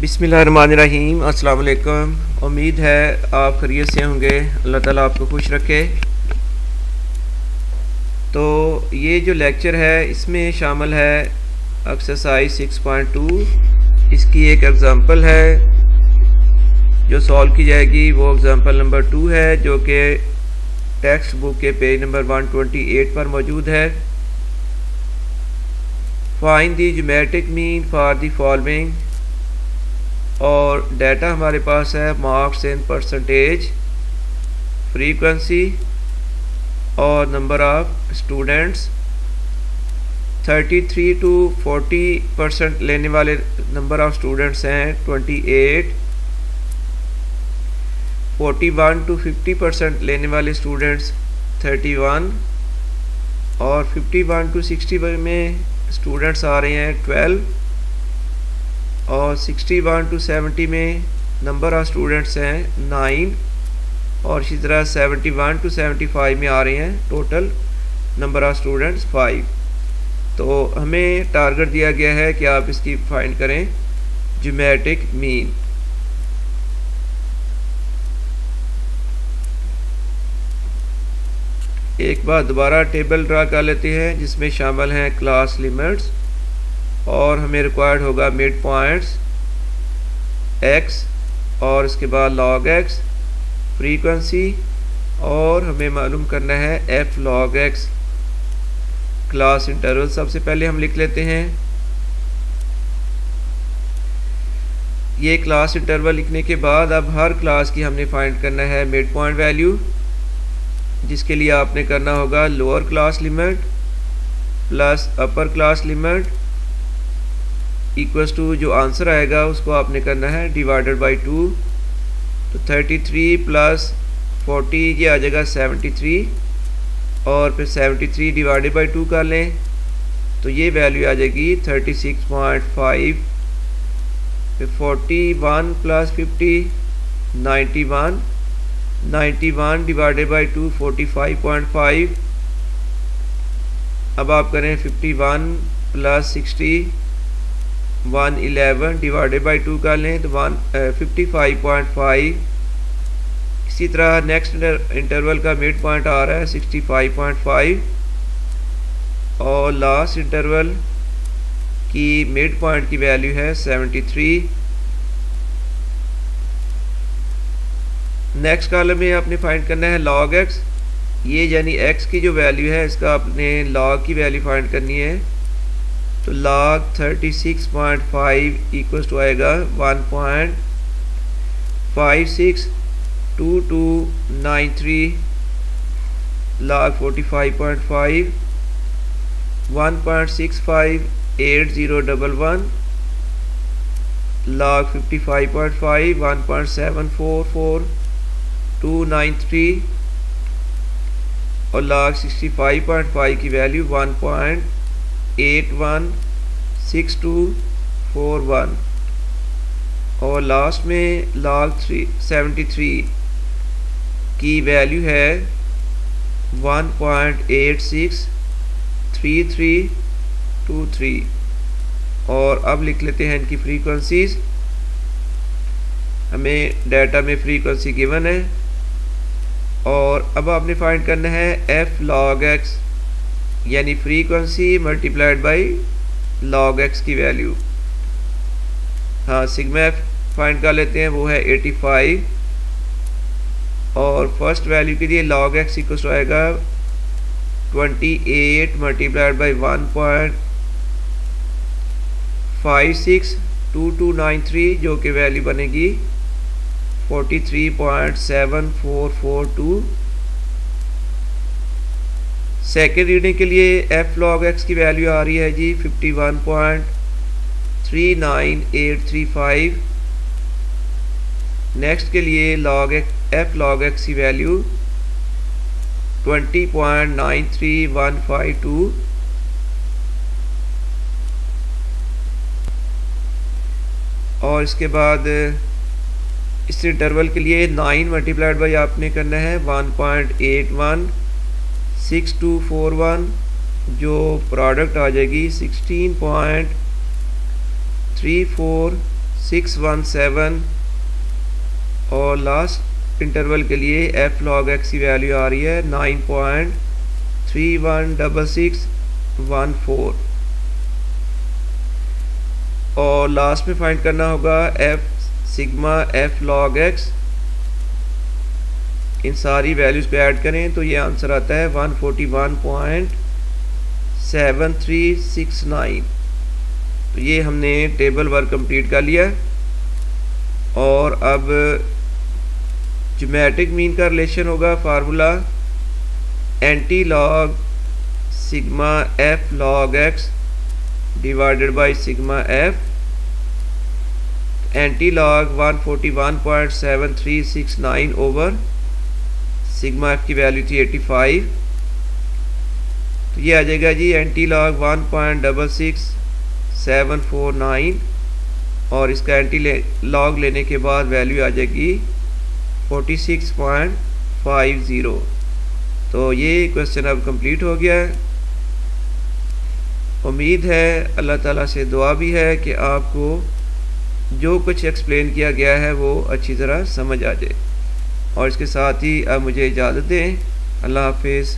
बिस्मिल्लाहिर्रहमानिर्रहीम। अस्सलाम वालेकुम। उम्मीद है आप खैरियत से होंगे। अल्लाह ताला आपको खुश रखे। तो ये जो लेक्चर है इसमें शामिल है एक्सरसाइज 6.2। इसकी एक एग्ज़ाम्पल है जो सॉल्व की जाएगी। वो एग्ज़ाम्पल नंबर 2 है जो कि टेक्स्ट बुक के पेज नंबर 128 पर मौजूद है। Find the geometric mean for the following. और डाटा हमारे पास है मार्क्स इन परसेंटेज, फ्रीक्वेंसी और नंबर ऑफ स्टूडेंट्स। 33 to 40% लेने वाले नंबर ऑफ स्टूडेंट्स हैं 28। 41 to 50% लेने वाले स्टूडेंट्स 31 और 51 to 60 में स्टूडेंट्स आ रहे हैं 12 और 61 to 70 में नंबर ऑफ स्टूडेंट्स हैं 9 और इसी तरह 71 to 75 में आ रहे हैं टोटल नंबर ऑफ स्टूडेंट्स 5। तो हमें टारगेट दिया गया है कि आप इसकी फाइंड करें ज्योमेट्रिक मीन। एक बार दोबारा टेबल ड्रा कर लेते हैं जिसमें शामिल हैं क्लास लिमिट्स और हमें रिक्वायर्ड होगा मिड पॉइंट्स x और इसके बाद log x, फ्रीक्वेंसी और हमें मालूम करना है f log x। Class interval सबसे पहले हम लिख लेते हैं। ये क्लास इंटरवल लिखने के बाद अब हर क्लास की हमने फाइंड करना है मिड पॉइंट वैल्यू, जिसके लिए आपने करना होगा lower class limit plus upper class limit equals to जो आंसर आएगा उसको आपने करना है डिवाइडेड बाई 2। तो 33 प्लस 40 ये आ जाएगा 73 और फिर 73 डिवाइडेड बाई 2 कर लें तो ये वैल्यू आ जाएगी 36.5। फिर 41 प्लस 50 91, 91 डिवाइडेड बाई 2 45.5। अब आप करें 51 प्लस 60 111 डिवाइडेड बाई 2 कर लें तो 55.5। इसी तरह नेक्स्ट इंटरवल का मिड पॉइंट आ रहा है 65.5 और लास्ट इंटरवल की मिड पॉइंट की वैल्यू है 73। नेक्स्ट कॉलम में आपने फाइंड करना है log x। ये यानी x की जो वैल्यू है इसका आपने log की वैल्यू फाइंड करनी है। तो log 36.5 इक्वल्स टू आएगा 1.562293। log 45.5 1.658011। log 55.5 1.744293 और log 65.5 की वैल्यू 1.816241 और लास्ट में log 73 की वैल्यू है 1.863323। और अब लिख लेते हैं इनकी फ्रीक्वेंसीज। हमें डाटा में फ्रीक्वेंसी गिवन है और अब आपने फाइंड करना है f log x यानी frequency multiplied by log x की वैल्यू। हाँ, सिग्मा f फाइंड कर लेते हैं, वो है 85 और फर्स्ट वैल्यू के लिए log x इक्वल आएगा 28 मल्टीप्लाइड बाई 1.562293 जो कि वैल्यू बनेगी 43.7442। सेकेंड रीडिंग के लिए f log x की वैल्यू आ रही है जी 51.39835। नेक्स्ट के लिए f log x की वैल्यू 20.93152। और इसके बाद इस इंटरवल के लिए 9 मल्टीप्लाइड बाई आपने करना है 1.816241 जो प्रोडक्ट आ जाएगी 16.34 617 और लास्ट इंटरवल के लिए एफ लॉग एक्स की वैल्यू आ रही है 9.316614 और लास्ट में फाइंड करना होगा f sigma f log x. इन सारी वैल्यूज़ को ऐड करें तो ये आंसर आता है 141.7369। तो ये हमने टेबल वर्क कंप्लीट कर लिया और अब ज्योमेट्रिक मीन का रिलेशन होगा formula anti log sigma f log x divided by sigma F. Anti log 141.7369 over sigma F की वैल्यू थी 85, तो ये आ जाएगा जी एंटी लॉग 1.66749 और इसका एंटी लॉग लेने के बाद वैल्यू आ जाएगी 46.50। तो ये क्वेश्चन अब कंप्लीट हो गया है। उम्मीद है अल्लाह ताला से दुआ भी है कि आपको जो कुछ एक्सप्लेन किया गया है वो अच्छी तरह समझ आ जाए। और इसके साथ ही अब मुझे इजाज़त दें। अल्लाह हाफिज़।